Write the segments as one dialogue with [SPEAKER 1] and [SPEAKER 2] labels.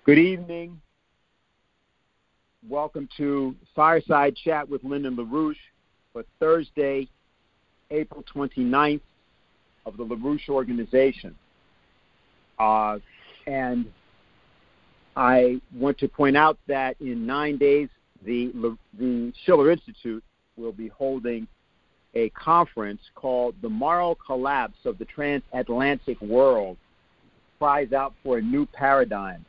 [SPEAKER 1] Good evening. Welcome to Fireside Chat with Lyndon LaRouche for Thursday, April 29th of the LaRouche Organization. And I want to point out that in 9 days, the Schiller Institute will be holding a conference called The Moral Collapse of the Transatlantic World, cries out for a new paradigm.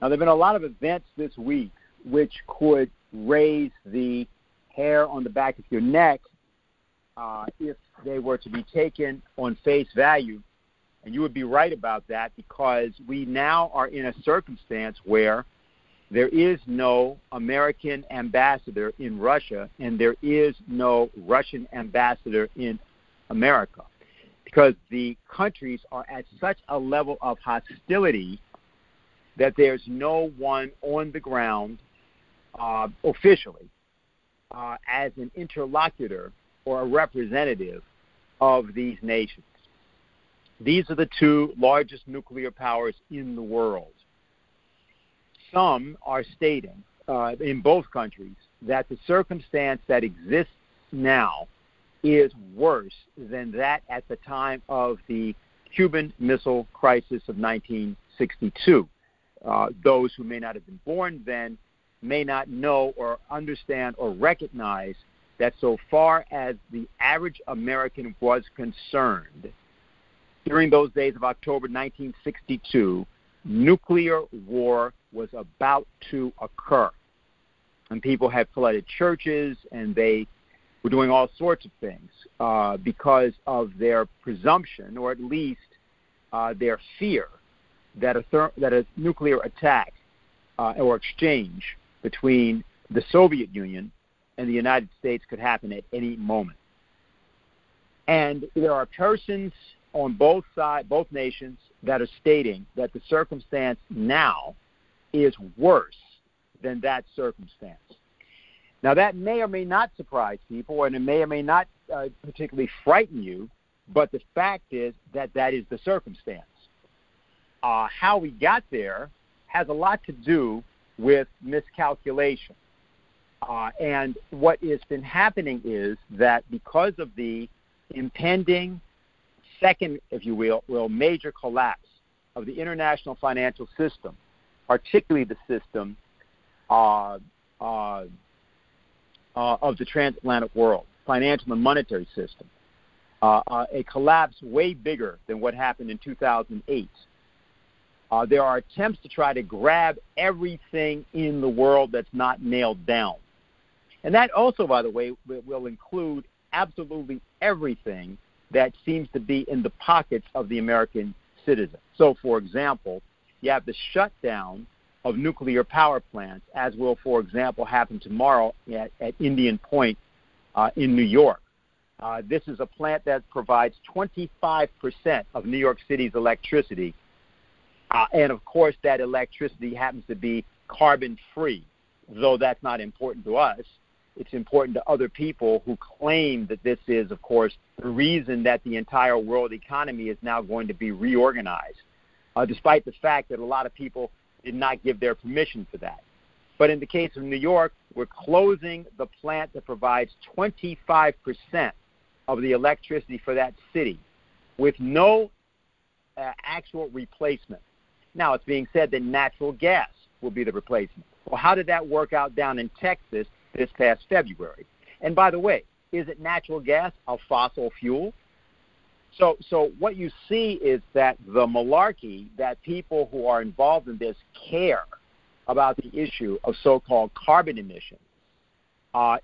[SPEAKER 1] Now, there have been a lot of events this week which could raise the hair on the back of your neck if they were to be taken on face value. And you would be right about that, because we now are in a circumstance where there is no American ambassador in Russia and there is no Russian ambassador in America, because the countries are at such a level of hostility that there's no one on the ground officially as an interlocutor or a representative of these nations. These are the two largest nuclear powers in the world. Some are stating in both countries that the circumstance that exists now is worse than that at the time of the Cuban Missile Crisis of 1962. Those who may not have been born then may not know or understand or recognize that so far as the average American was concerned, during those days of October 1962, nuclear war was about to occur. And people had flooded churches, and they were doing all sorts of things because of their presumption, or at least their fear, that a nuclear attack or exchange between the Soviet Union and the United States could happen at any moment. And there are persons on both sides, both nations, that are stating that the circumstance now is worse than that circumstance. Now, that may or may not surprise people, and it may or may not particularly frighten you, but the fact is that that is the circumstance. How we got there has a lot to do with miscalculation. And what has been happening is that because of the impending second, if you will, major collapse of the international financial system, particularly the system of the transatlantic world, financial and monetary system, a collapse way bigger than what happened in 2008. There are attempts to try to grab everything in the world that's not nailed down. And that also, by the way, will include absolutely everything that seems to be in the pockets of the American citizen. So, for example, you have the shutdown of nuclear power plants, as will, for example, happen tomorrow at Indian Point in New York. This is a plant that provides 25% of New York City's electricity. And, of course, that electricity happens to be carbon-free, though that's not important to us. It's important to other people who claim that this is, of course, the reason that the entire world economy is now going to be reorganized, despite the fact that a lot of people did not give their permission for that. But in the case of New York, we're closing the plant that provides 25% of the electricity for that city with no actual replacement. Now, it's being said that natural gas will be the replacement. Well, how did that work out down in Texas this past February? And by the way, is it natural gas, a fossil fuel? So what you see is that the malarkey that people who are involved in this care about the issue of so-called carbon emissions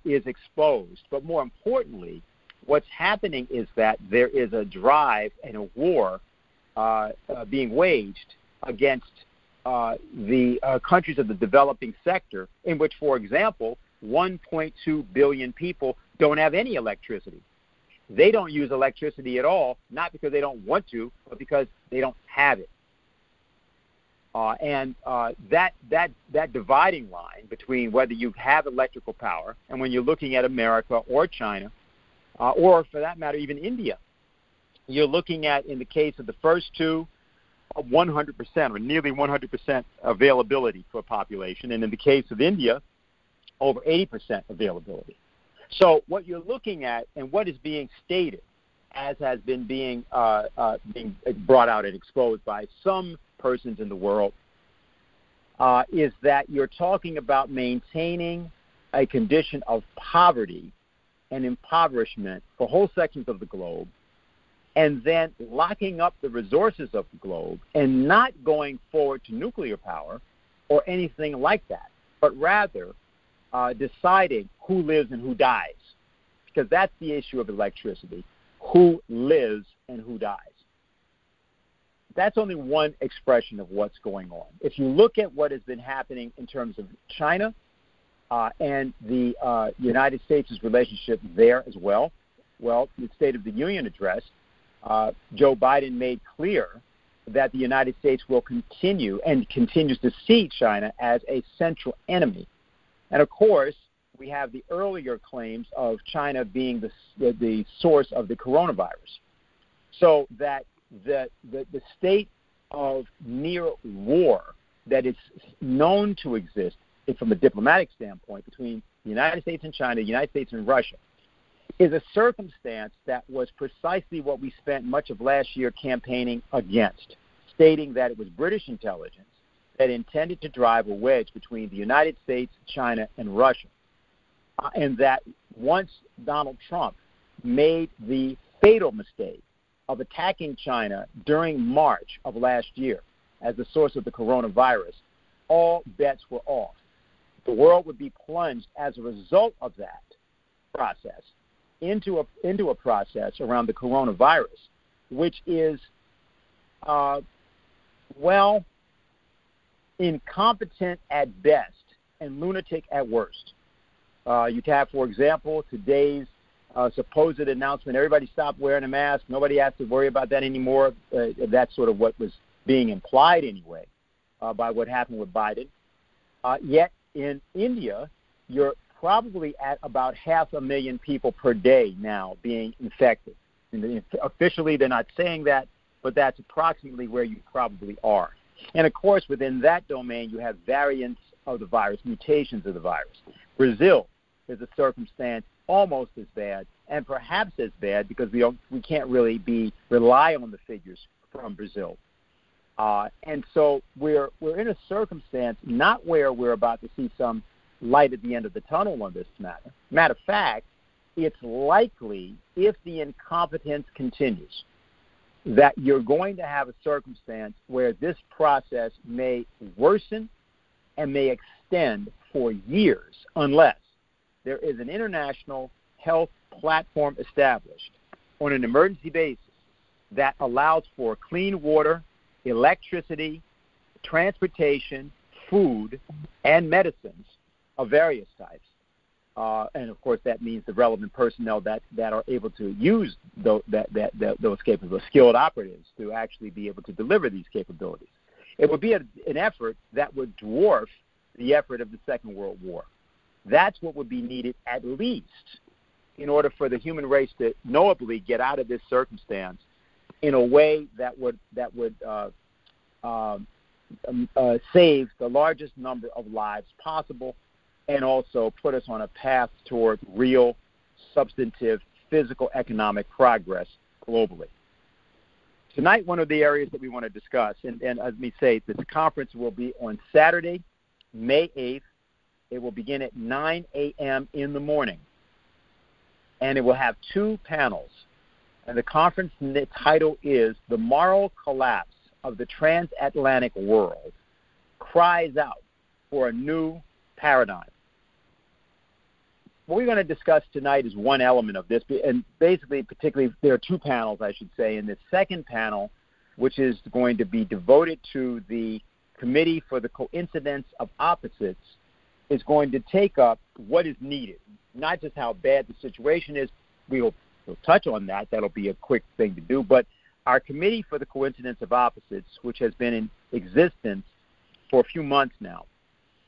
[SPEAKER 1] is exposed. But more importantly, what's happening is that there is a drive and a war being waged against the countries of the developing sector, in which, for example, 1.2 billion people don't have any electricity. They don't use electricity at all, not because they don't want to, but because they don't have it. And that dividing line between whether you have electrical power, and when you're looking at America or China, or for that matter, even India, you're looking at, in the case of the first two, 100% or nearly 100% availability for population, and in the case of India, over 80% availability. So what you're looking at and what is being stated, as has been being brought out and exposed by some persons in the world, is that you're talking about maintaining a condition of poverty and impoverishment for whole sections of the globe, and then locking up the resources of the globe and not going forward to nuclear power or anything like that, but rather deciding who lives and who dies, because that's the issue of electricity, who lives and who dies. That's only one expression of what's going on. If you look at what has been happening in terms of China and the United States' relationship there as well, the State of the Union address, Joe Biden made clear that the United States will continue and continues to see China as a central enemy. And of course, we have the earlier claims of China being the source of the coronavirus. So that the state of near war that is known to exist from a diplomatic standpoint between the United States and China, the United States and Russia, is a circumstance that was precisely what we spent much of last year campaigning against, stating that it was British intelligence that intended to drive a wedge between the United States, China, and Russia. And that once Donald Trump made the fatal mistake of attacking China during March of last year as the source of the coronavirus, all bets were off. The world would be plunged as a result of that process into a process around the coronavirus, which is, incompetent at best and lunatic at worst. You have, for example, today's supposed announcement, everybody stopped wearing a mask, nobody has to worry about that anymore. That's sort of what was being implied anyway by what happened with Biden. Yet in India, you're probably at about 500,000 people per day now being infected. And officially, they're not saying that, but that's approximately where you probably are. And, of course, within that domain, you have variants of the virus, mutations of the virus. Brazil is a circumstance almost as bad, and perhaps as bad because we can't really rely on the figures from Brazil. And so we're in a circumstance not where we're about to see some light at the end of the tunnel on this matter. Matter of fact, it's likely, if the incompetence continues, that you're going to have a circumstance where this process may worsen and may extend for years unless there is an international health platform established on an emergency basis that allows for clean water, electricity, transportation, food, and medicines of various types. And, of course, that means the relevant personnel that are able to use those capable skilled operatives to actually be able to deliver these capabilities. It would be an effort that would dwarf the effort of the Second World War. That's what would be needed at least in order for the human race to knowably get out of this circumstance in a way that would save the largest number of lives possible, and also put us on a path toward real, substantive, physical, economic progress globally. Tonight, one of the areas that we want to discuss, and let me say, this conference will be on Saturday, May 8th. It will begin at 9 a.m. in the morning, and it will have two panels. And the conference title is The Moral Collapse of the Transatlantic World Cries Out for a New Paradigm. What we're going to discuss tonight is one element of this, and basically, particularly, there are two panels, I should say. And the second panel, which is going to be devoted to the Committee for the Coincidence of Opposites, is going to take up what is needed, not just how bad the situation is. We'll touch on that. That'll be a quick thing to do. But our Committee for the Coincidence of Opposites, which has been in existence for a few months now,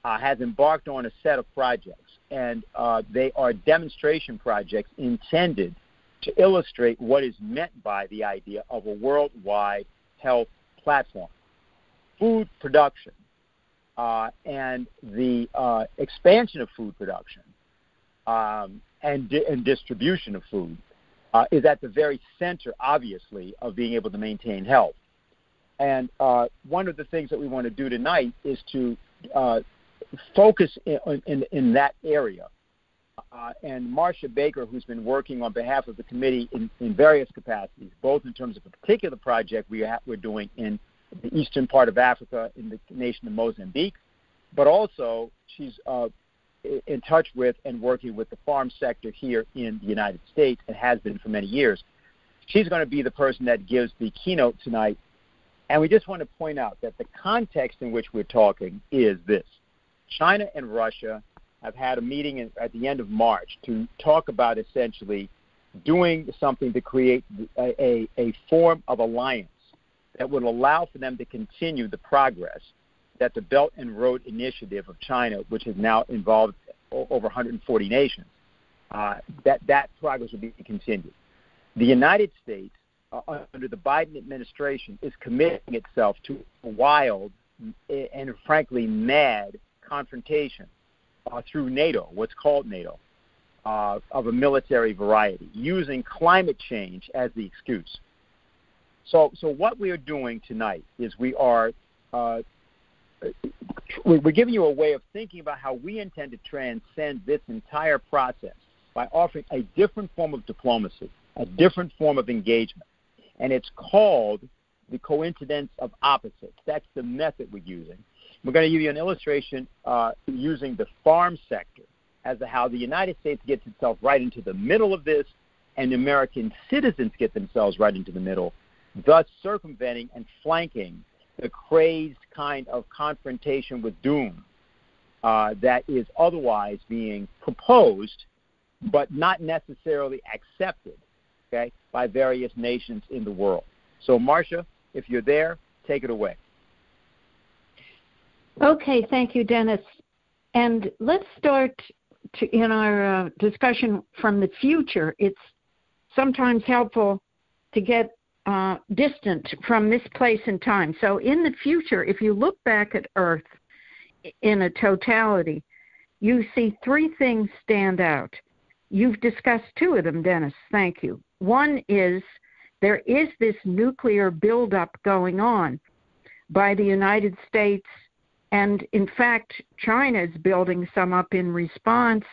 [SPEAKER 1] has embarked on a set of projects. And they are demonstration projects intended to illustrate what is meant by the idea of a worldwide health platform: food production and the expansion of food production and distribution of food is at the very center, obviously, of being able to maintain health. And one of the things that we want to do tonight is to focus in that area. And Marcia Baker, who's been working on behalf of the committee in various capacities, both in terms of a particular project we're doing in the eastern part of Africa, in the nation of Mozambique, but also she's in touch with and working with the farm sector here in the United States and has been for many years. She's going to be the person that gives the keynote tonight. And we just want to point out that the context in which we're talking is this. China and Russia have had a meeting at the end of March to talk about essentially doing something to create a form of alliance that would allow for them to continue the progress that the Belt and Road Initiative of China, which has now involved over 140 nations, that progress will be continued. The United States, under the Biden administration, is committing itself to a wild and, frankly, mad confrontation through NATO, what's called NATO, of a military variety, using climate change as the excuse. So what we are doing tonight is we're giving you a way of thinking about how we intend to transcend this entire process by offering a different form of diplomacy, a different form of engagement. And it's called the coincidence of opposites. That's the method we're using. We're going to give you an illustration using the farm sector as to how the United States gets itself right into the middle of this and American citizens get themselves right into the middle, thus circumventing and flanking the crazed kind of confrontation with doom that is otherwise being proposed but not necessarily accepted, okay, by various nations in the world. So, Marcia, if you're there, take it away.
[SPEAKER 2] Okay, thank you, Dennis. And let's start in our discussion from the future. It's sometimes helpful to get distant from this place and time. So in the future, if you look back at Earth in a totality, you see three things stand out. You've discussed two of them, Dennis. Thank you. One is there is this nuclear buildup going on by the United States, and in fact, China is building some up in response.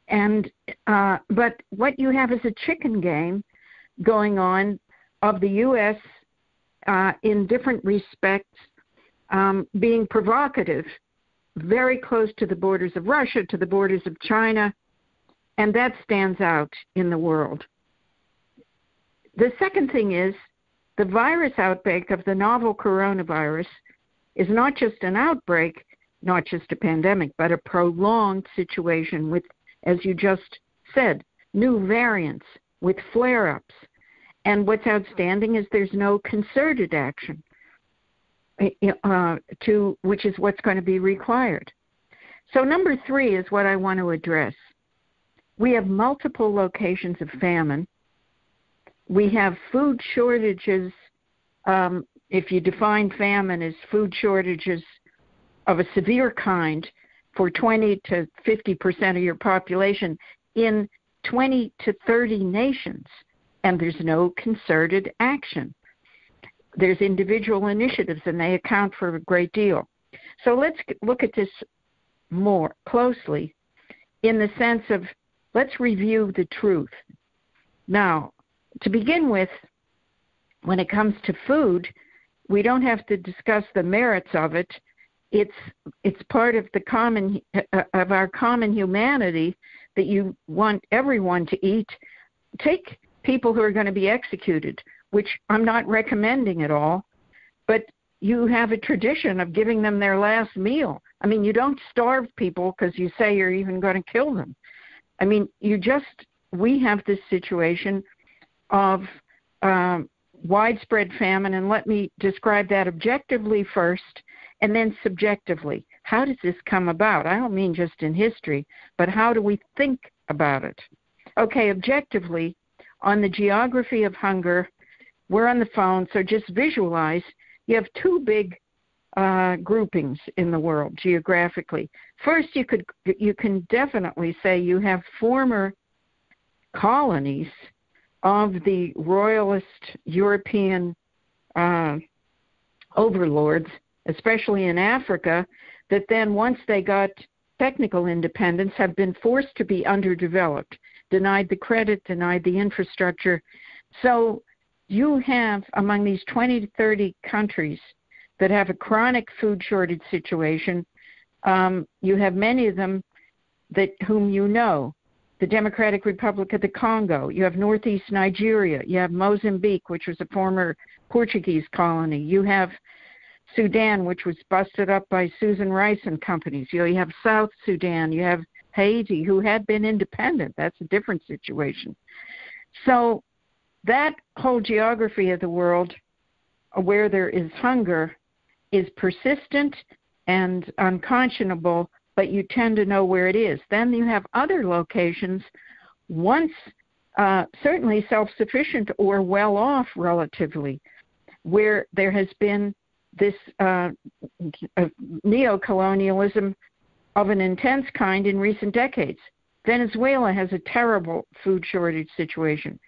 [SPEAKER 2] And but what you have is a chicken game going on of the U.S. In different respects being provocative, very close to the borders of Russia, to the borders of China, and that stands out in the world. The second thing is the virus outbreak of the novel coronavirus is not just an outbreak, not just a pandemic, but a prolonged situation with, as you just said, new variants with flare-ups. And what's outstanding is there's no concerted action, which is what's going to be required. So number three is what I want to address. We have multiple locations of famine. We have food shortages. If you define famine as food shortages of a severe kind for 20 to 50% of your population in 20 to 30 nations, and there's no concerted action. There's individual initiatives, and they account for a great deal. So let's look at this more closely in the sense of let's review the truth. Now, to begin with, when it comes to food, we don't have to discuss the merits of it. It's part of the common of our common humanity that you want everyone to eat. Take people who are going to be executed, which I'm not recommending at all, but you have a tradition of giving them their last meal. I mean, you don't starve people because you say you're even going to kill them. I mean, we have this situation of widespread famine, and let me describe that objectively first and then subjectively. How does this come about? I don't mean just in history, but how do we think about it? Okay, objectively, on the geography of hunger, we're on the phone, so just visualize you have two big groupings in the world geographically. First, you can definitely say you have former colonies of the royalist European overlords, especially in Africa, that then once they got technical independence have been forced to be underdeveloped, denied the credit, denied the infrastructure. So you have among these 20 to 30 countries that have a chronic food shortage situation, you have many of them whom you know. The Democratic Republic of the Congo, you have northeast Nigeria, you have Mozambique, which was a former Portuguese colony, you have Sudan, which was busted up by Susan Rice and companies, you have South Sudan, you have Haiti, who had been independent. That's a different situation. So that whole geography of the world where there is hunger is persistent and unconscionable, but you tend to know where it is. Then you have other locations, once certainly self-sufficient or well-off relatively, where there has been this neocolonialism of an intense kind in recent decades. Venezuela has a terrible food shortage situation.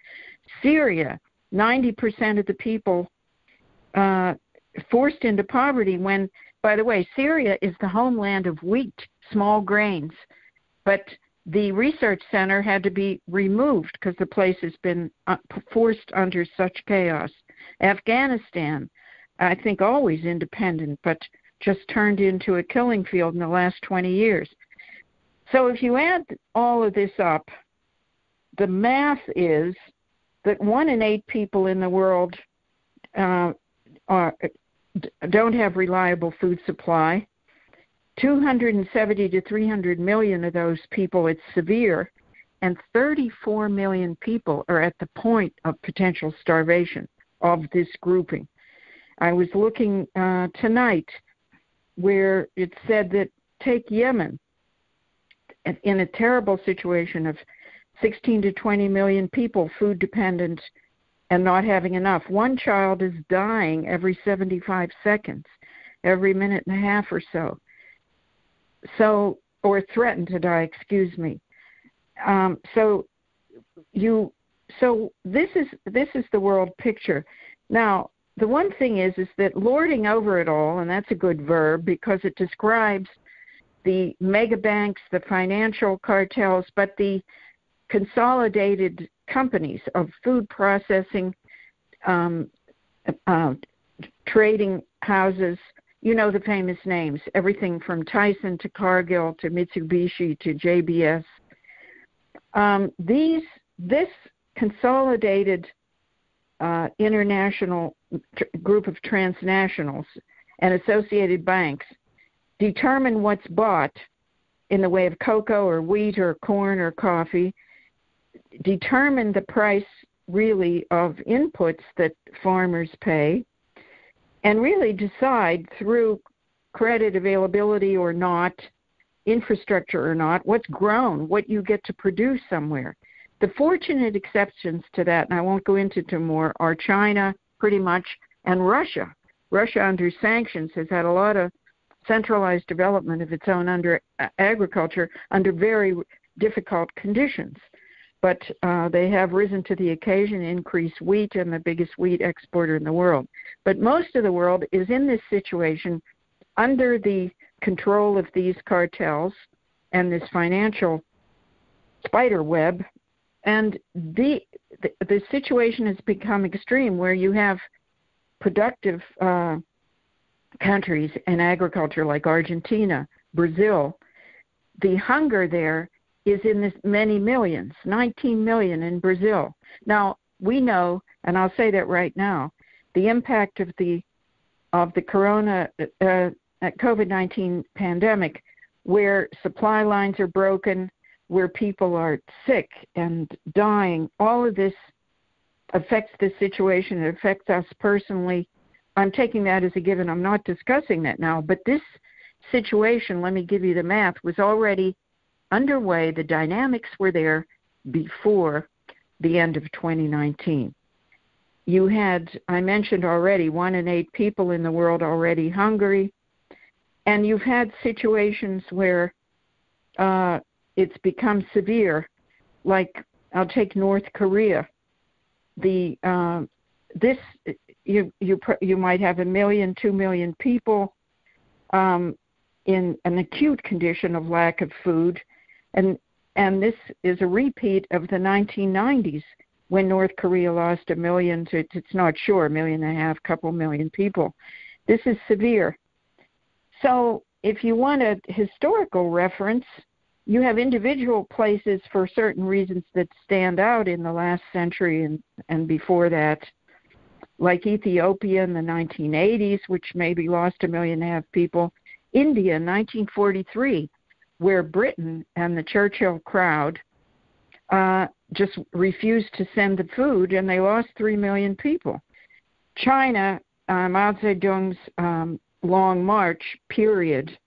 [SPEAKER 2] Syria, 90% of the people forced into poverty when, by the way, Syria is the homeland of wheat, small grains, but the research center had to be removed because the place has been forced under such chaos. Afghanistan, I think always independent, but just turned into a killing field in the last 20 years. So if you add all of this up, the math is that 1 in 8 people in the world don't have reliable food supply. 270 to 300 million of those people, it's severe, and 34 million people are at the point of potential starvation of this grouping. I was looking tonight where it said that take Yemen, in a terrible situation of 16 to 20 million people food dependent and not having enough. One child is dying every 75 seconds, every minute and a half or so. Or threatened to die, excuse me. So this is the world picture. Now, the one thing is that lording over it all, and that's a good verb because it describes the mega banks, the financial cartels, but the consolidated companies of food processing, trading houses, you know the famous names, everything from Tyson to Cargill to Mitsubishi to JBS. This consolidated international group of transnationals and associated banks determine what's bought in the way of cocoa or wheat or corn or coffee, determine the price really of inputs that farmers pay, and really decide through credit availability or not, infrastructure or not, what's grown, what you get to produce somewhere. The fortunate exceptions to that, and I won't go into it more, are China pretty much and Russia. Russia under sanctions has had a lot of centralized development of its own under agriculture under very difficult conditions. But they have risen to the occasion, increased wheat, and the biggest wheat exporter in the world. But most of the world is in this situation under the control of these cartels and this financial spider web. And the situation has become extreme where you have productive countries in agriculture like Argentina, Brazil. The hunger there is in this many millions, 19 million in Brazil. Now, we know, and I'll say that right now, the impact of the COVID-19 pandemic, where supply lines are broken, where people are sick and dying, all of this affects the situation. It affects us personally. I'm taking that as a given. I'm not discussing that now. But this situation, let me give you the math, was already underway. The dynamics were there before the end of 2019. you had, I mentioned already, 1 in 8 people in the world already hungry. And you've had situations where it's become severe, like I'll take North Korea. You might have 1 million, 2 million people in an acute condition of lack of food, and this is a repeat of the 1990s when North Korea lost 1 million to, it's not sure, 1.5 million, couple million people. This is severe. So if you want a historical reference, you have individual places for certain reasons that stand out in the last century and before that, like Ethiopia in the 1980s, which maybe lost 1.5 million people. India in 1943, where Britain and the Churchill crowd just refused to send the food, and they lost 3 million people. China, Mao Zedong's Long March period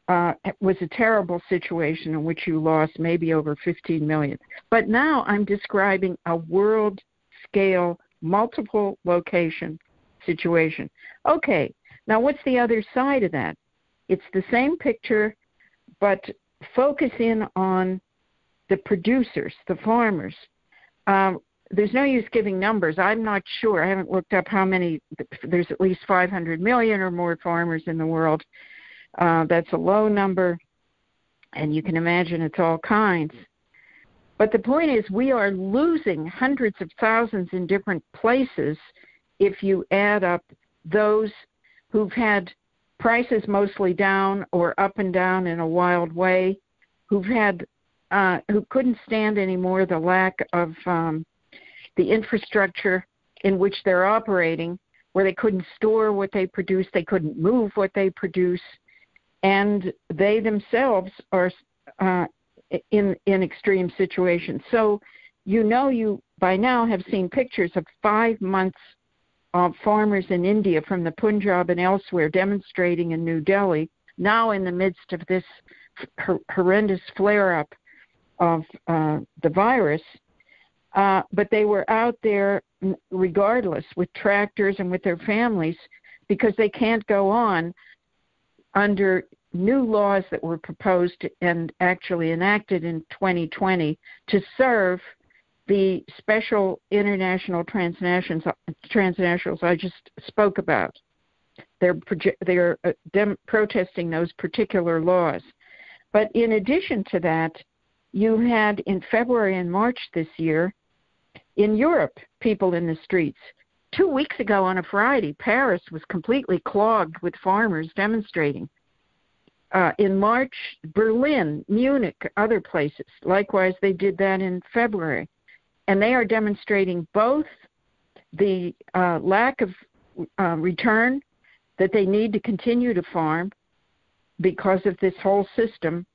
[SPEAKER 2] was a terrible situation in which you lost maybe over 15 million. But now I'm describing a world-scale, multiple location situation. Okay, now what's the other side of that? It's the same picture, but focus in on the producers, the farmers. There's no use giving numbers. I'm not sure. I haven't looked up how many. There's at least 500 million or more farmers in the world. That's a low number, and you can imagine it's all kinds. But the point is, we are losing hundreds of thousands in different places if you add up those who've had prices mostly down or up and down in a wild way, who couldn't stand anymore the lack of the infrastructure in which they're operating, where they couldn't store what they produce, they couldn't move what they produce, and they themselves are in extreme situations. So you by now have seen pictures of 5 months of farmers in India from the Punjab and elsewhere demonstrating in New Delhi, now in the midst of this horrendous flare-up of the virus. But they were out there regardless with tractors and with their families because they can't go on under new laws that were proposed and actually enacted in 2020 to serve the special international transnationals I just spoke about. They're protesting those particular laws. But in addition to that, you had in February and March this year, in Europe, people in the streets. 2 weeks ago on a Friday, Paris was completely clogged with farmers demonstrating. In March, Berlin, Munich, other places. Likewise, they did that in February. And they are demonstrating both the lack of return that they need to continue to farm because of this whole system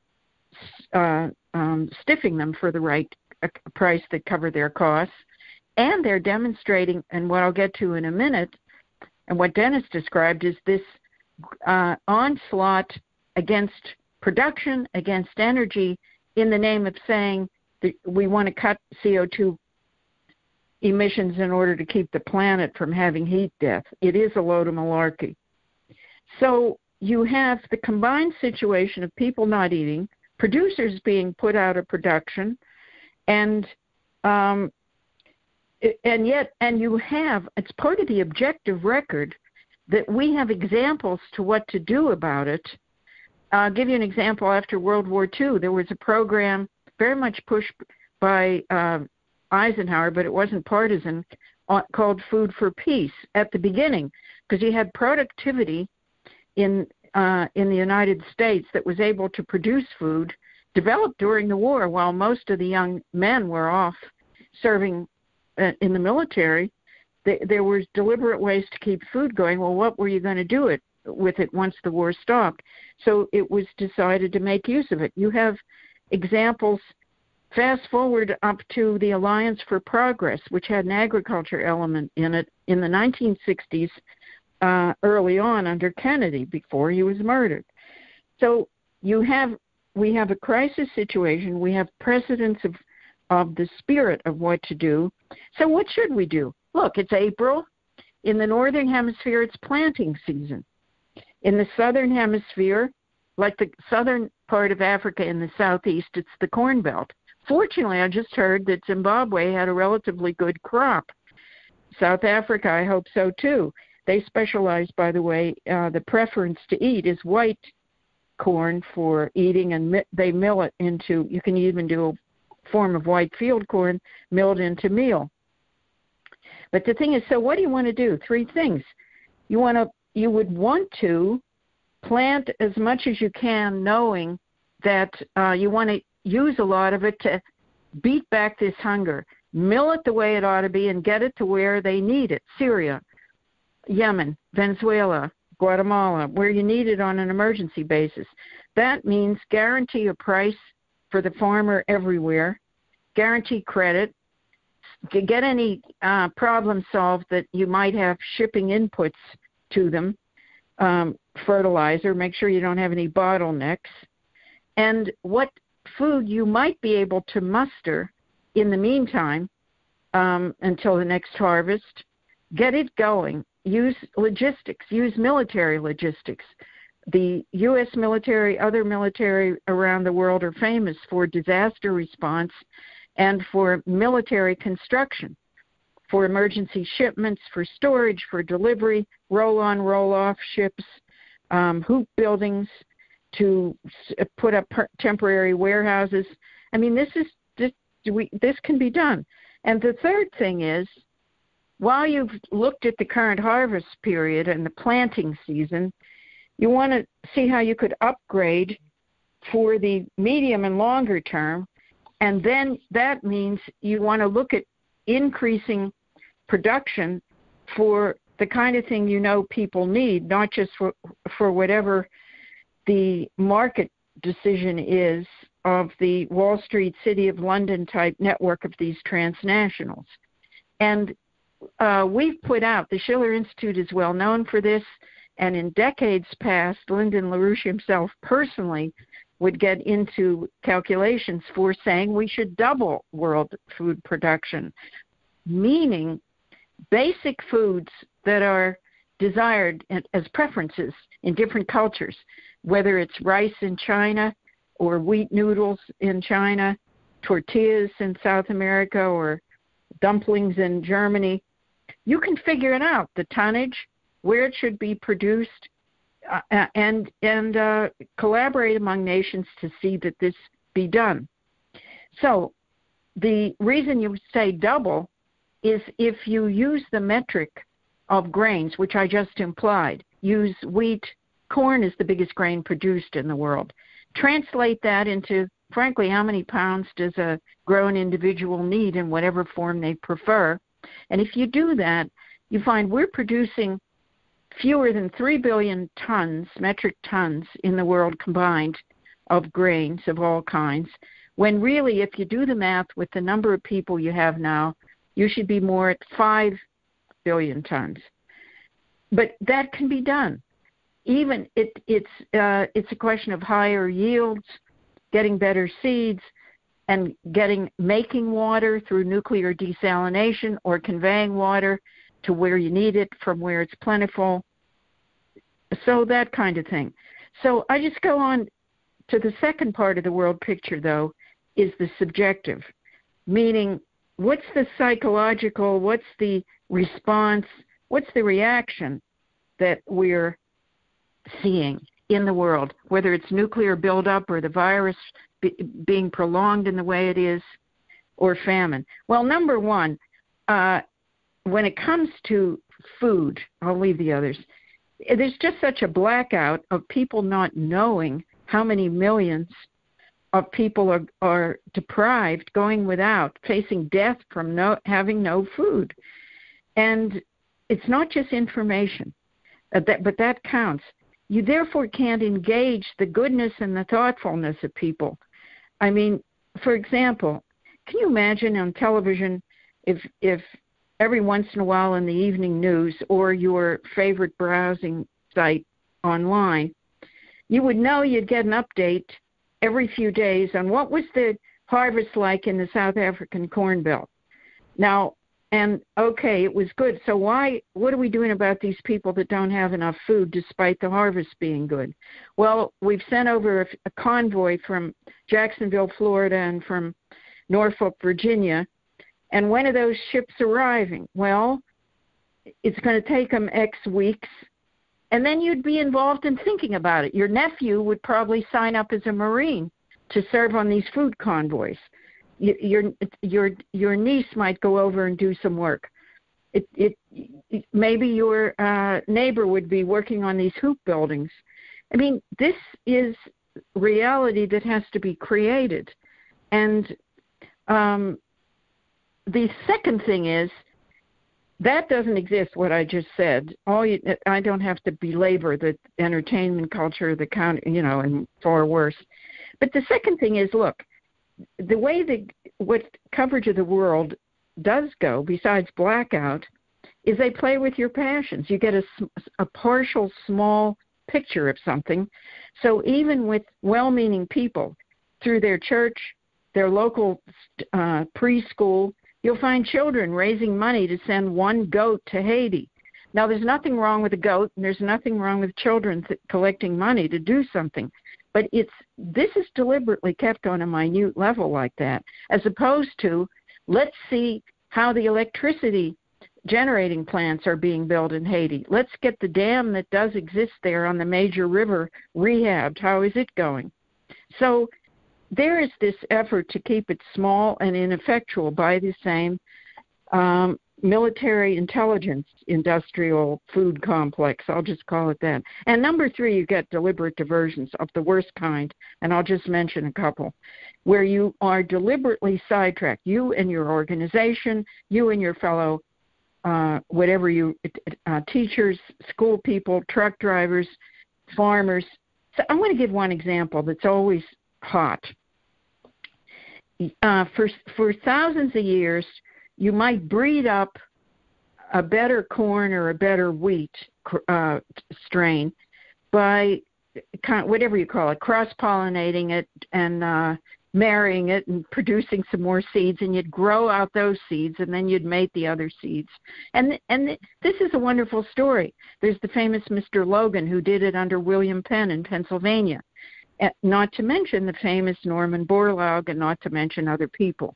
[SPEAKER 2] stiffing them for the right price that cover their costs. And they're demonstrating, and what I'll get to in a minute, and what Dennis described is this onslaught against production, against energy, in the name of saying that we want to cut CO2 emissions in order to keep the planet from having heat death. It is a load of malarkey. So you have the combined situation of people not eating, producers being put out of production, and you have, it's part of the objective record that we have examples to what to do about it. I'll give you an example. After World War II, there was a program very much pushed by Eisenhower, but it wasn't partisan, called Food for Peace at the beginning, because you had productivity in the United States that was able to produce food, developed during the war while most of the young men were off serving in the military. There were deliberate ways to keep food going. Well, what were you going to do with it once the war stopped? So it was decided to make use of it. You have examples. Fast forward up to the Alliance for Progress, which had an agriculture element in it in the 1960s, early on under Kennedy, before he was murdered. So we have a crisis situation. We have precedents of the spirit of what to do. So what should we do? look, it's April. In the northern hemisphere, it's planting season. In the southern hemisphere, like the southern part of Africa in the southeast, it's the Corn Belt. Fortunately, I just heard that Zimbabwe had a relatively good crop. South Africa, I hope so too. They specialize, by the way, the preference to eat is white corn for eating, and they mill it into, you can even do a form of white field corn milled into meal. But the thing is, so what do you want to do? Three things. You would want to plant as much as you can, knowing that you want to use a lot of it to beat back this hunger. Mill it the way it ought to be and get it to where they need it. Syria, Yemen, Venezuela, Guatemala, where you need it on an emergency basis. That means guarantee a price for the farmer everywhere, guarantee credit, get any problem solved that you might have shipping inputs to them, fertilizer, make sure you don't have any bottlenecks, and what food you might be able to muster in the meantime until the next harvest. Get it going. Use logistics. Use military logistics. The U.S. military, other military around the world are famous for disaster response and for military construction, for emergency shipments, for storage, for delivery, roll-on, roll-off ships, hoop buildings to put up temporary warehouses. I mean, this can be done. And the third thing is, while you've looked at the current harvest period and the planting season, you want to see how you could upgrade for the medium and longer term. And then that means you want to look at increasing production for the kind of thing you know people need, not just for whatever the market decision is of the Wall Street, City of London type network of these transnationals. And we've put out, the Schiller Institute is well known for this, and in decades past, Lyndon LaRouche himself personally would get into calculations for saying we should double world food production, meaning basic foods that are desired as preferences in different cultures, whether it's rice in China or wheat noodles in China, tortillas in South America, or dumplings in Germany. You can figure it out, the tonnage, where it should be produced, and collaborate among nations to see that this be done. So the reason you say double is if you use the metric of grains, which I just implied, use wheat, corn is the biggest grain produced in the world. Translate that into, frankly, how many pounds does a grown individual need in whatever form they prefer. And if you do that, you find we're producing fewer than 3 billion tons, metric tons, in the world combined of grains of all kinds, when really, if you do the math with the number of people you have now, you should be more at 5 billion tons. But that can be done. Even it's a question of higher yields, getting better seeds, and making water through nuclear desalination or conveying water to where you need it from where it's plentiful. So that kind of thing. So I just go on to the second part of the world picture, though, is the subjective, meaning what's the psychological, what's the response, what's the reaction that we're seeing in the world, whether it's nuclear buildup or the virus being prolonged in the way it is, or famine. Well, number one, when it comes to food, I'll leave the others, there's just such a blackout of people not knowing how many millions of people are deprived, going without, facing death from having no food. And it's not just information, but that counts. You therefore can't engage the goodness and the thoughtfulness of people. I mean, for example, can you imagine on television if every once in a while in the evening news or your favorite browsing site online, you would know you'd get an update every few days on what was the harvest like in the South African Corn Belt. Now, And okay, it was good. So what are we doing about these people that don't have enough food despite the harvest being good? Well, we've sent over a convoy from Jacksonville, Florida, and from Norfolk, Virginia. And when are those ships arriving? Well, it's going to take them X weeks. And then you'd be involved in thinking about it. Your nephew would probably sign up as a Marine to serve on these food convoys. Your niece might go over and do some work. Maybe your neighbor would be working on these hoop buildings. I mean, this is reality that has to be created. And the second thing is, that doesn't exist, what I just said. I don't have to belabor the entertainment culture, and far worse. But the second thing is, look, the way what coverage of the world does go, besides blackout, is they play with your passions. You get a partial, small picture of something. So even with well-meaning people, through their church, their local preschool, you'll find children raising money to send one goat to Haiti. Now, there's nothing wrong with a goat, and there's nothing wrong with children collecting money to do something. But this is deliberately kept on a minute level like that, as opposed to, let's see how the electricity generating plants are being built in Haiti. Let's get the dam that does exist there on the major river rehabbed. How is it going? So there is this effort to keep it small and ineffectual by the same military intelligence industrial food complex. I'll just call it that. And number 3, you get deliberate diversions of the worst kind, and I'll just mention a couple, where you are deliberately sidetracked, you and your organization, you and your fellow teachers, school people, truck drivers, farmers. So I want to give one example that's always hot. For thousands of years, you might breed up a better corn or a better wheat strain by whatever you call it, cross-pollinating it and marrying it and producing some more seeds, and you'd grow out those seeds, and then you'd mate the other seeds. And this is a wonderful story. There's the famous Mr. Logan who did it under William Penn in Pennsylvania, not to mention the famous Norman Borlaug, and not to mention other people.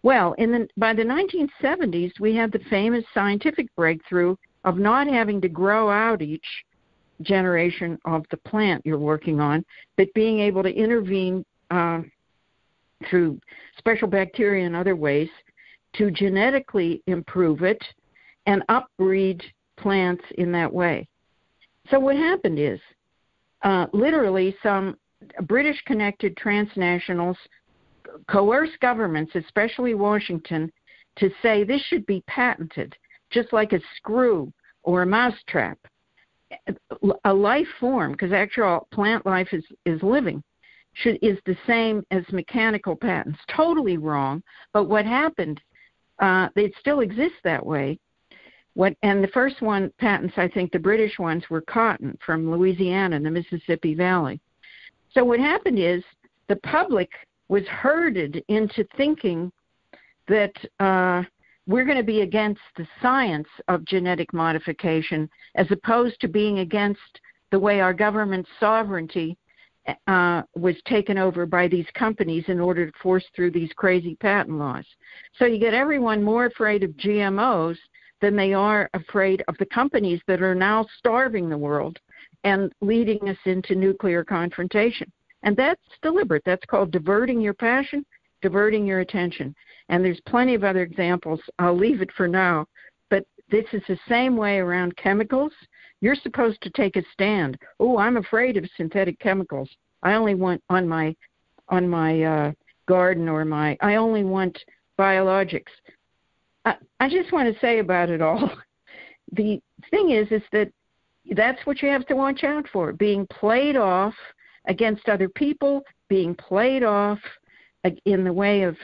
[SPEAKER 2] Well, by the 1970s, we had the famous scientific breakthrough of not having to grow out each generation of the plant you're working on, but being able to intervene through special bacteria and other ways to genetically improve it and upbreed plants in that way. So what happened is, literally some British-connected transnationals coerced governments, especially Washington, to say this should be patented, just like a screw or a mousetrap. A life form, because actual plant life is living, is the same as mechanical patents. Totally wrong, but what happened, it still exists that way. And the first patents, I think the British ones, were cotton from Louisiana and the Mississippi Valley. So what happened is the public was herded into thinking that we're going to be against the science of genetic modification as opposed to being against the way our government's sovereignty was taken over by these companies in order to force through these crazy patent laws. So you get everyone more afraid of GMOs than they are afraid of the companies that are now starving the world and leading us into nuclear confrontation. And that's deliberate. That's called diverting your passion, diverting your attention. And there's plenty of other examples. I'll leave it for now. But this is the same way around chemicals. You're supposed to take a stand. Oh, I'm afraid of synthetic chemicals. I only want on my garden I only want biologics. I just want to say about it all, the thing is that that's what you have to watch out for, being played off against other people, being played off in the way of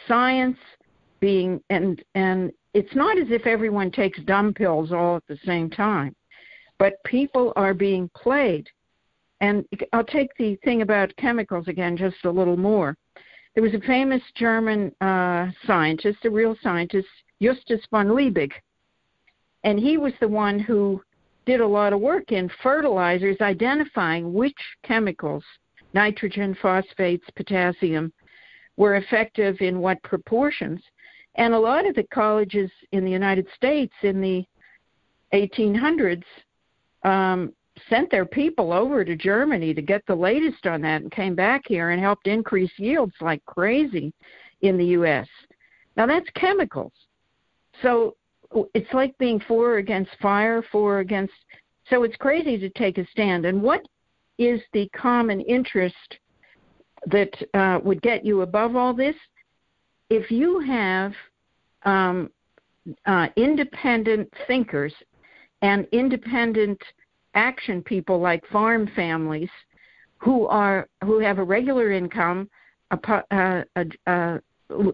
[SPEAKER 2] science, and it's not as if everyone takes dumb pills all at the same time, but people are being played. And I'll take the thing about chemicals again just a little more. There was a famous German scientist, a real scientist. Justus von Liebig. And he was the one who did a lot of work in fertilizers, identifying which chemicals, nitrogen, phosphates, potassium, were effective in what proportions. And a lot of the colleges in the United States in the 1800s sent their people over to Germany to get the latest on that and came back here and helped increase yields like crazy in the U.S. Now, that's chemicals. So it's like being for against fire, for against. So it's crazy to take a stand. And what is the common interest that would get you above all this? If you have independent thinkers and independent action people like farm families who have a regular income, can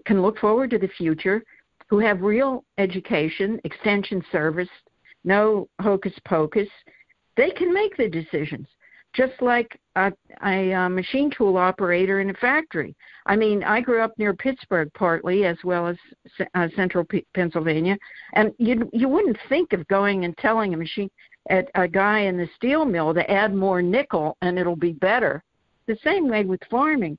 [SPEAKER 2] look forward to the future, who have real education, extension service, no hocus pocus, they can make the decisions, just like a machine tool operator in a factory. I mean, I grew up near Pittsburgh partly, as well as central Pennsylvania, and you wouldn't think of going and telling a guy in the steel mill to add more nickel and it'll be better. The same way with farming.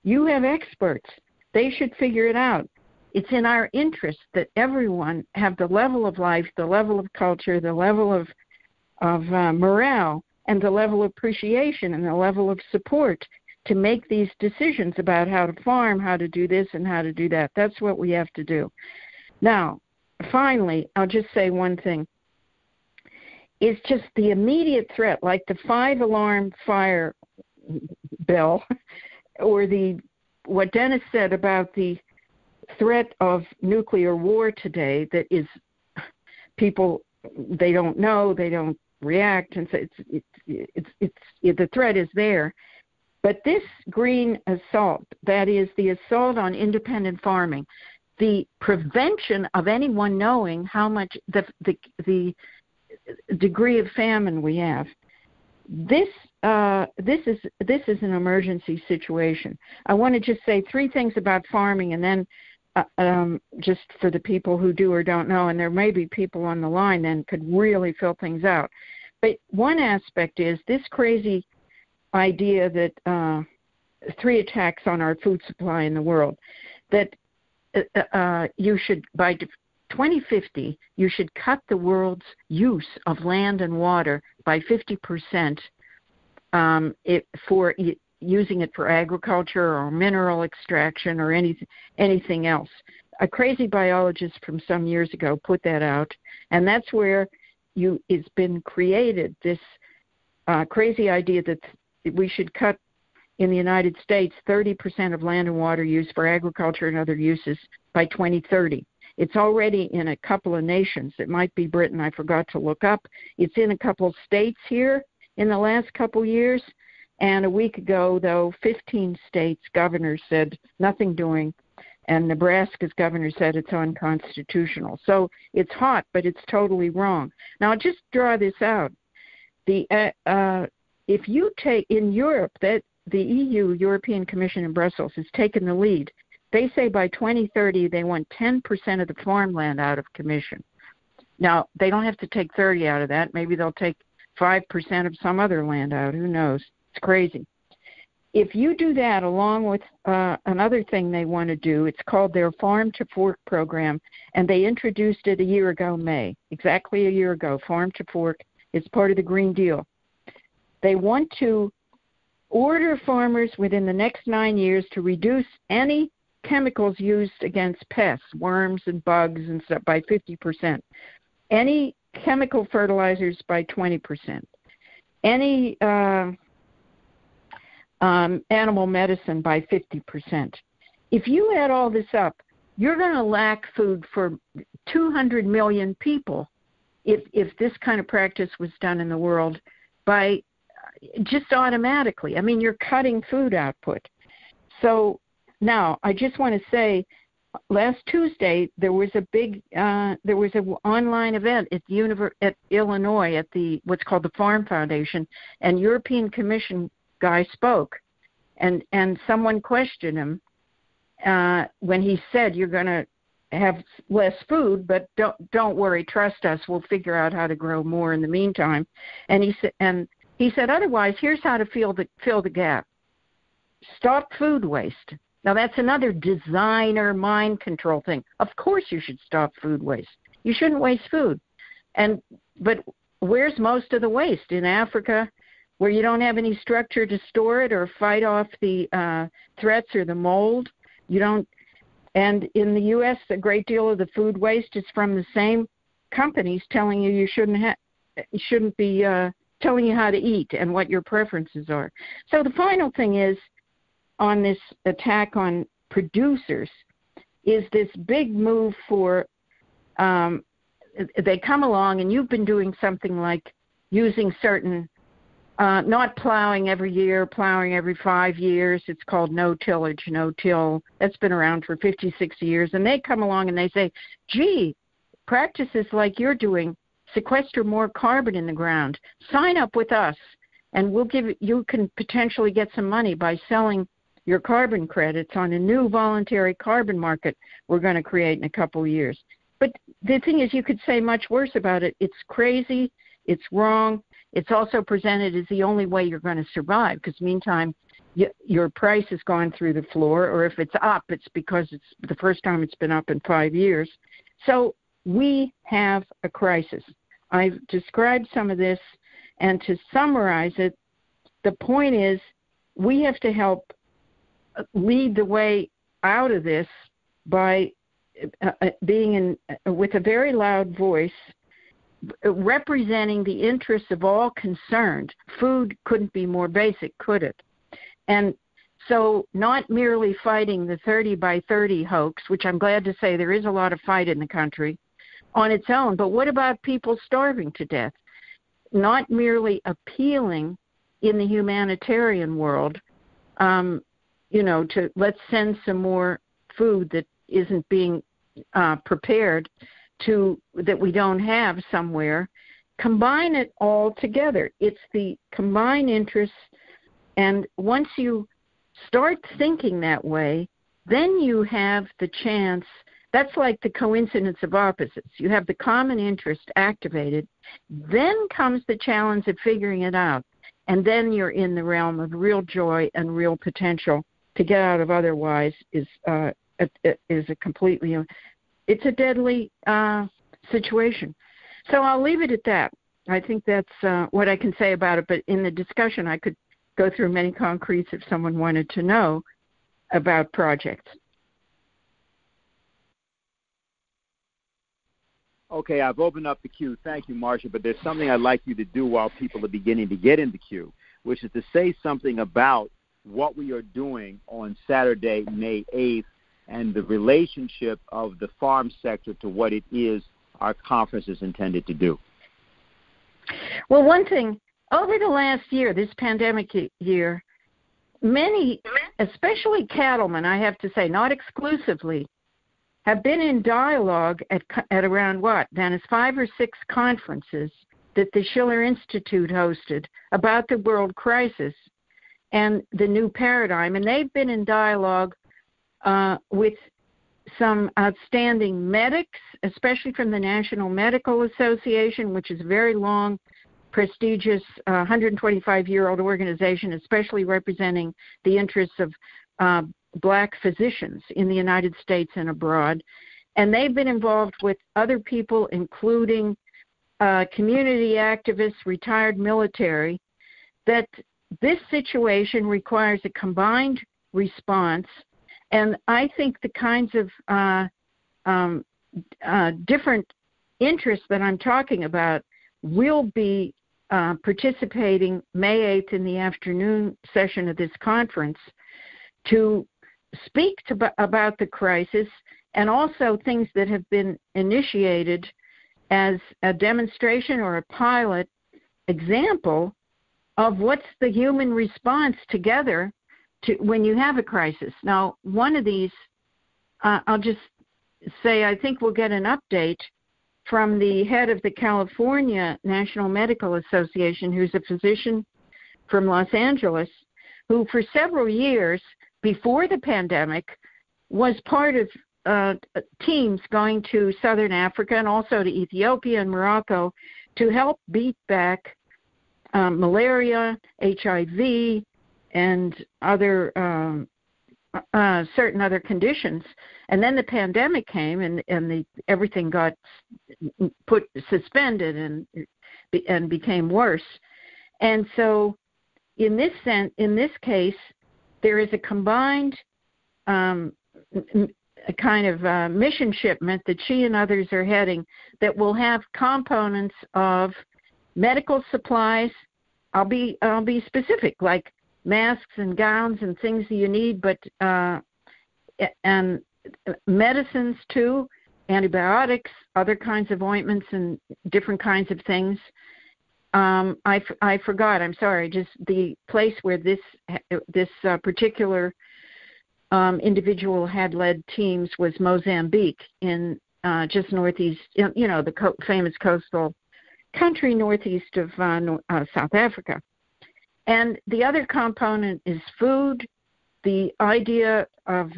[SPEAKER 2] You have experts. They should figure it out. It's in our interest that everyone have the level of life, the level of culture, the level of morale, and the level of appreciation and the level of support to make these decisions about how to farm, how to do this and how to do that. That's what we have to do. Now, finally, I'll just say one thing. It's just the immediate threat, like the 5-alarm fire bell, or what Dennis said about the threat of nuclear war today, that is people, they don't know, they don't react, and so the threat is there. But this green assault, that is the assault on independent farming, the prevention of anyone knowing how much the degree of famine we have, this is an emergency situation. I want to just say 3 things about farming, and then just for the people who do or don't know, and there may be people on the line then could really fill things out. But one aspect is this crazy idea that 3 attacks on our food supply in the world, that you should, by 2050, you should cut the world's use of land and water by 50% for using it for agriculture or mineral extraction or anything else. A crazy biologist from some years ago put that out, and that's where it's been created, this crazy idea that we should cut in the United States 30% of land and water use for agriculture and other uses by 2030. It's already in a couple of nations. It might be Britain. I forgot to look up. It's in a couple of states here in the last couple years. And a week ago, though, 15 states' governors said nothing doing. And Nebraska's governor said it's unconstitutional. So it's hot, but it's totally wrong. Now, I'll just draw this out. If you take in Europe, that the EU, European Commission in Brussels, has taken the lead. They say by 2030 they want 10% of the farmland out of commission. Now, they don't have to take 30 out of that. Maybe they'll take 5% of some other land out. Who knows? It's crazy. If you do that along with another thing they want to do, it's called their Farm to Fork program, and they introduced it a year ago, May, exactly a year ago, Farm to Fork. It's part of the Green Deal. They want to order farmers within the next 9 years to reduce any chemicals used against pests, worms and bugs and stuff, by 50%. Any chemical fertilizers by 20%. Any animal medicine by 50%. If you add all this up, you're going to lack food for 200 million people if this kind of practice was done in the world by just automatically. I mean, you're cutting food output. So now I just want to say, last Tuesday there was an online event at Illinois at the what's called the Farm Foundation, and European Commission guy spoke, and someone questioned him when he said you're going to have less food, but don't worry, trust us, we'll figure out how to grow more in the meantime. And he said, otherwise, here's how to fill the gap. Stop food waste. Now, that's another designer mind control thing. Of course you should stop food waste. You shouldn't waste food. But where's most of the waste? In Africa, where you don't have any structure to store it or fight off the threats or the mold. And in the U.S., a great deal of the food waste is from the same companies telling you shouldn't be telling you how to eat and what your preferences are. So the final thing is, on this attack on producers, is this big move for they come along, and you've been doing something like using certain not plowing every year, plowing every 5 years. It's called no-tillage, no-till. That's been around for 50, 60 years. And they come along and they say, gee, practices like you're doing sequester more carbon in the ground. Sign up with us, and you can potentially get some money by selling your carbon credits on a new voluntary carbon market we're going to create in a couple of years. But the thing is, you could say much worse about it. It's crazy. It's wrong. It's also presented as the only way you're going to survive, because meantime, your price has gone through the floor, or if it's up, it's because it's the first time it's been up in 5 years. So we have a crisis. I've described some of this, and to summarize it, the point is we have to help lead the way out of this by being with a very loud voice, representing the interests of all concerned. Food couldn't be more basic, could it? And so not merely fighting the 30 by 30 hoax, which I'm glad to say there is a lot of fight in the country on its own, but what about people starving to death? Not merely appealing in the humanitarian world, to let's send some more food that isn't being prepared that we don't have somewhere. Combine it all together. It's the combined interests, and once you start thinking that way, then you have the chance. That's like the coincidence of opposites. You have the common interest activated, then comes the challenge of figuring it out, and then you're in the realm of real joy and real potential to get out of otherwise is a completely, it's a deadly situation. So I'll leave it at that. I think that's what I can say about it, but in the discussion I could go through many concretes if someone wanted to know about projects.
[SPEAKER 1] Okay, I've opened up the queue. Thank you, Marcia, but there's something I'd like you to do while people are beginning to get in the queue, which is to say something about what we are doing on Saturday, May 8th, and the relationship of the farm sector to what it is our conference is intended to do.
[SPEAKER 2] Well, one thing, over the last year, this pandemic year, many, especially cattlemen, I have to say, not exclusively, have been in dialogue at around Dennis, 5 or 6 conferences that the Schiller Institute hosted about the world crisis and the new paradigm. And they've been in dialogue with some outstanding medics, especially from the National Medical Association, which is a very long, prestigious 125-year-old organization, especially representing the interests of black physicians in the United States and abroad. And they've been involved with other people, including community activists, retired military, that this situation requires a combined response. And I think the kinds of different interests that I'm talking about will be participating May 8th in the afternoon session of this conference to speak about the crisis, and also things that have been initiated as a demonstration or a pilot example of what's the human response together to when you have a crisis. Now, one of these, I'll just say, I think we'll get an update from the head of the California National Medical Association, who's a physician from Los Angeles, who for several years before the pandemic was part of teams going to southern Africa and also to Ethiopia and Morocco to help beat back malaria, HIV, and other certain other conditions. And then the pandemic came, and everything got suspended and became worse. And so, in this case, there is a combined a kind of mission shipment that she and others are heading that will have components of medical supplies. I'll be specific, like masks and gowns and things that you need, but and medicines too, antibiotics, other kinds of ointments, and different kinds of things. I forgot. I'm sorry. Just the place where this particular individual had led teams was Mozambique, in just northeast, the famous coastal country northeast of South Africa. And the other component is food. The idea of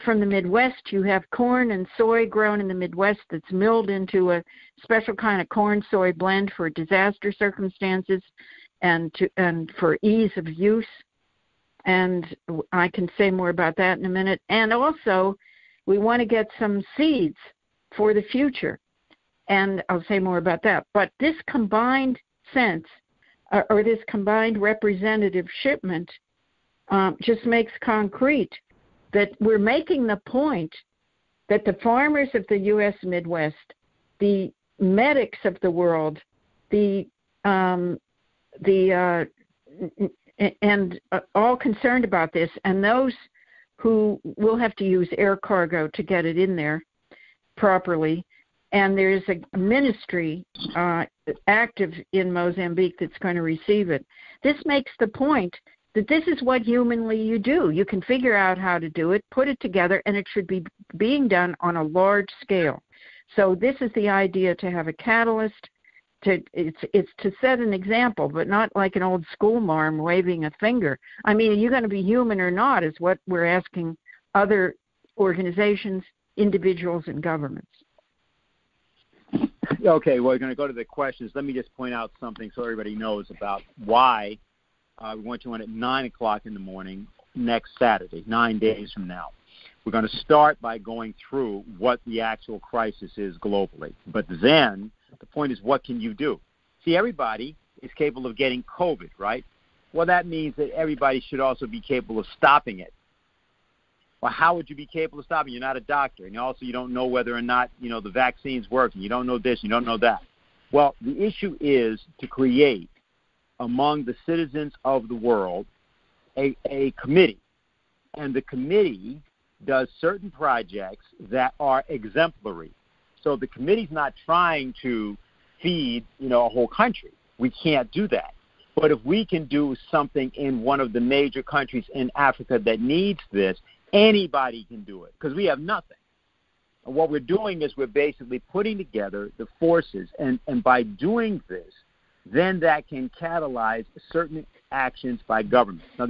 [SPEAKER 2] from the Midwest, you have corn and soy grown in the Midwest that's milled into a special kind of corn-soy blend for disaster circumstances and for ease of use. And I can say more about that in a minute. And also, we want to get some seeds for the future. And I'll say more about that. But this combined sense, or this combined representative shipment, just makes concrete that we're making the point that the farmers of the U.S. Midwest, the medics of the world, and all concerned about this, and those who will have to use air cargo to get it in there properly. And there's a ministry active in Mozambique that's going to receive it. This makes the point that this is what humanly you do. You can figure out how to do it, put it together, and it should be being done on a large scale. So this is the idea, to have a catalyst. It's to set an example, but not like an old school marm waving a finger. I mean, are you going to be human or not is what we're asking other organizations, individuals, and governments.
[SPEAKER 1] Okay, well, we're going to go to the questions. Let me just point out something so everybody knows about why we want you on at 9 o'clock in the morning next Saturday, 9 days from now. We're going to start by going through what the actual crisis is globally. But then the point is, what can you do? See, everybody is capable of getting COVID, right? Well, that means that everybody should also be capable of stopping it. Well, how would you be capable of stopping it? You're not a doctor, and also you don't know whether or not, the vaccine's working. You don't know this, you don't know that. Well, the issue is to create among the citizens of the world a committee, and the committee does certain projects that are exemplary. So the committee's not trying to feed, a whole country. We can't do that. But if we can do something in one of the major countries in Africa that needs this, anybody can do it, because we have nothing. And what we're doing is we're basically putting together the forces, and by doing this, then that can catalyze certain actions by government. Now,